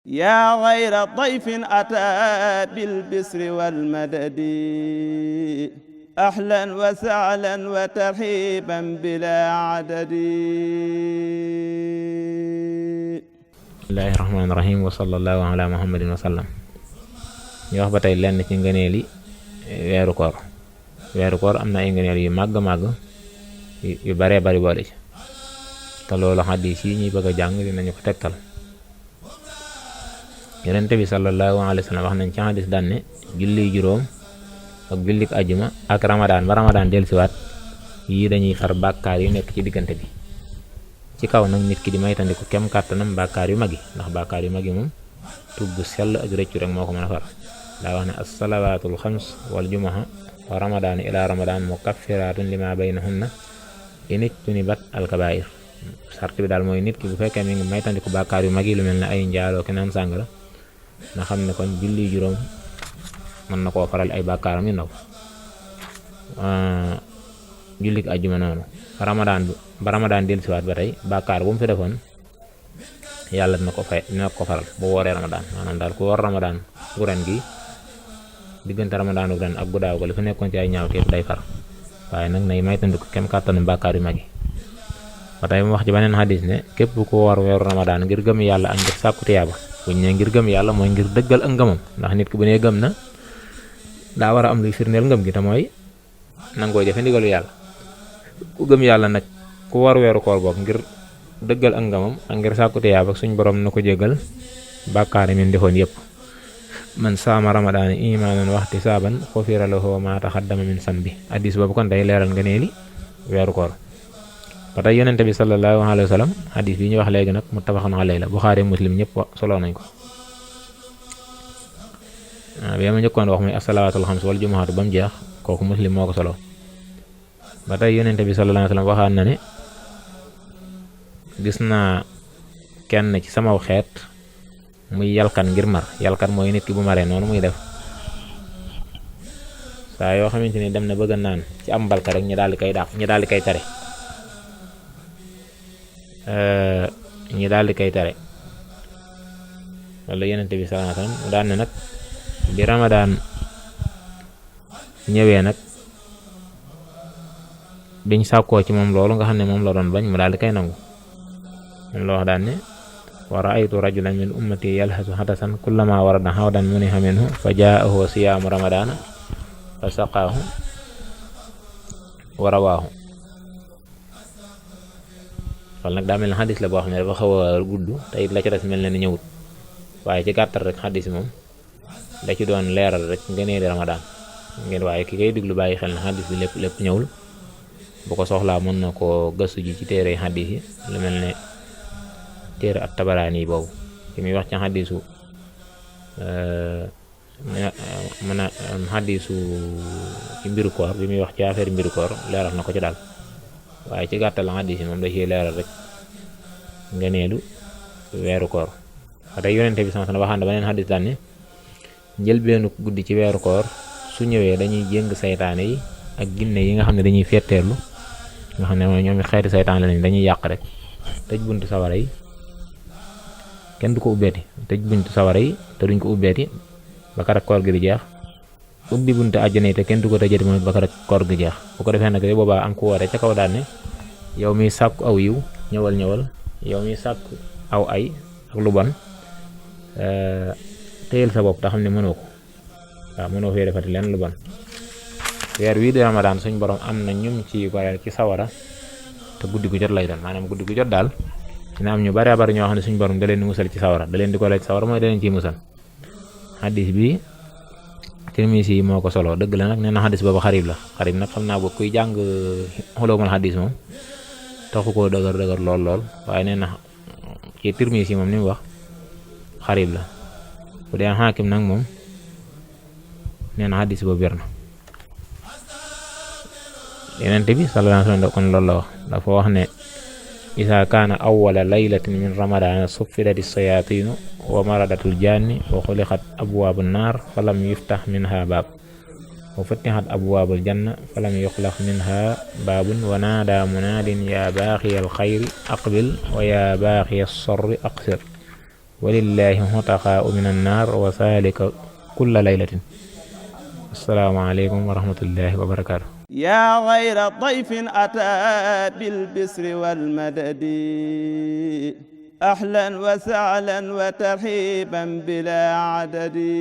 yaa xayra dayfin ataa bil bisri wal madadi ahlan wa sahlan wa tarhiban bilaa adadi. bismillaahi rahmaani rahiim wa sallallaahu alaa muhammadin wa sallam. ñu wax ba tey lenn ci ngëneeli weeru koor. weeru koor am na ay ngëneel yu màgg yu baree bari boole ci te loolu xadiis yi ñuy bëgg a jàng dinañu ko tegtal. yonent bi sallallahu alayhi wa sallam wax nañ ci xadiis daan ne julli juróom ak jullik ajjuma ak ramadaan ba ramadaan dellusiwaat yii dañuy far bàkkaar yu nekk ci diggante bi, ci kaw nag nit ki di maytandiku kem kàttanam bàkkaar yu mag yi, ndax bàkkaar yu mag yi moom tuub bu sell ak rëccu rek moo ko mën a far. daa wax ne as-salawaatul xams wal jumaha wa ramadaan ila ramadaan mukaffiraatun lima baynahunna inijtunibat al-kabaa'ir. sart bi daal mooy nit ki bu fekkee mi ngi maytandiku bàkkaar yu mag yi lu mel ne ay njaaloo ke naan sàngara na xam ne kon julli juróom mën na koo faral ay bàkkaaram yu ndaw. jullik ajjuma noonu ba ramadaan dellusiwaat ba tey bàkkaar bu mu fi defoon yàlla dina ko faral bu wooree ramadaan. maanaam daal ku woor ramadaan gu ren gi diggante ramadaan gu ren ak gu daaw ga li fa nekkoon ci ay ñaawteef day far, waaye nag nay maytandiku kem kàttanu bàkkaar yu mag yi. ba tey mu wax ci beneen xadis ne képp ku woor weeru ramadaan ngir gëm yàlla ak ngir sàkku tiyaaba. buñ ne ngir gëm yàlla mooy ngir dëggal ak ngëmam, ndax nit ki bu nee gëm na daa war a am luy firndeel ngëm gi te mooy nangoo jëfe ndigalu yàlla. ku gëm yàlla nag ku war weeru koor boog ngir dëggal ak ngëmam ak ngir sàkku tiyaaba suñ borom na ko jégal bàkkaar mi defoon yépp. man saama ramadaana imaanan wa ihtisaaban xufira lahu ma taxaddama min sanbi. hadiis boobu kon day leeral nga neeli weeru koor. ba tey yonente bi sallallahu alayhi wa sallam hadiis bi ñu wax léegi nag muttafaqun alayhi la, Buxaari Muslim ñëpp solo nañ ko. bi ma njëkkoon wax muy as-salawaatul xams wal jumuhaatu ba mu jeex kooku Muslim moo ko solo. ba tey yonente bi sallallahu alayhi wa sallam waxaat na ne gis naa kenn ci samaw xeet muy yalkan ngir mar. yalkan mooy nit ki bu maree noonu muy def saa yoo xamante ni dem na bëgg naan ci am mbalka rek ñu daal di koy dàq, ñu daal di koy tere loolu yonente bi sallallahu alayhi wa sallam mu daan ne nag bi ramadaan ñëwee nag biñ sàkkoo ci moom loolu nga xam ne moom la doon bañ mu daal di koy nangu. moom la wax daan ne wa raaytu rajulan min ummati yalhasu hadasan kullama warada hawdan muniha minhu fa jaahu siyaamu ramadaana fa saqaahu wa rawaahu. loolu nag daa mel ne xadis la boo xam ne dafa xaw a gudd te it la ci des mel na ni ñëwut, waaye ci gàttal rek xadis moom da ci doon leeral rek ngëneeli ramadaan ngeen, waaye ki koy diglu bàyyi xel na xadis bi lépp ñëwul. bu ko soxlaa mën na koo gëstu ji ci téere xadis yi lu mel ne téere at-Tabaraani boobu fi muy wax ci xadisu xadisu ci mbiru koor bi muy wax ci affaire mbiru koor leeral na ko ci daal, waaye ci gàttal xadis yi moom da ciy leeral rek ngëneelu weeru koor. ba tey yonente bi sama waxaan na beneen xadis daan ne njëlbeenu guddi ci weeru koor su ñëwee dañuy jéng saytaane yi ak ginne yi nga xam ne dañuy fetteerlu, nga xam ne mooy ñoom xeeti saytaan lañ dañuy yàq rek. tëj buntu sawara yi kenn du ko ubbeeti, tëj buntu sawara yi te duñ ko ubbeeti ba kar ak koor gi di jeex. ubbi buntu àjjana yi te kenn du ko tëjati moom ba kar ak koor gi jeex. bu ko defee nag boobaa am ku woote ca kaw daan ne yow miy sàkku aw yiw ñëwal yow miy sàkku aw ay ak lu bon téyel sa bopp te xam ne mënoo ko, waaw mënoo fee defati leen lu bon. weer wii di ramadaan suñ borom am na ñum ci bareel ci sawara te guddi gu jot lay doon, maanaam guddi gu jot daal dina am ñu bari bari ñoo xam ne suñ borom da leen di musal ci sawara, da leen di ko lay ci sawara mooy da leen ciy musal. xadis bi Tirmisi yi moo ko solo. dëgg la nag nee na xadis boobu xarib la. xarib nag xam naa boo kuy jàng xulóomul xadis moom taxu koo dëgër lool waaye nee na ci Tirmisi moom ni mu wax xarib la. bu dee Xaakim nag moom nee na xadis boobu wér na. Yonent bi sallallahu alayhi wa sallam kon loolu la wax, dafa wax ne isa kaana awwala laylatin min ramadana suffidati sayatinu wa maradatul janni wa xuliqat abwaabu naar falam yuftax minha baab wa futixat abwaabul janna falam yuxlaq minha baabun wa naada munaadin yaa baaxiyal xayri aqbil wa yaa baaxiyas sorri aqsir walillahi xutaqaau min annaar wa salika kulla laylatin. assalaamu aleykum wa rahmatullahi wa barakaatu. yaa xayra dayfin ataa bil bisri wal madadi ahlan wa sahlan wa tarhiban bila adadi.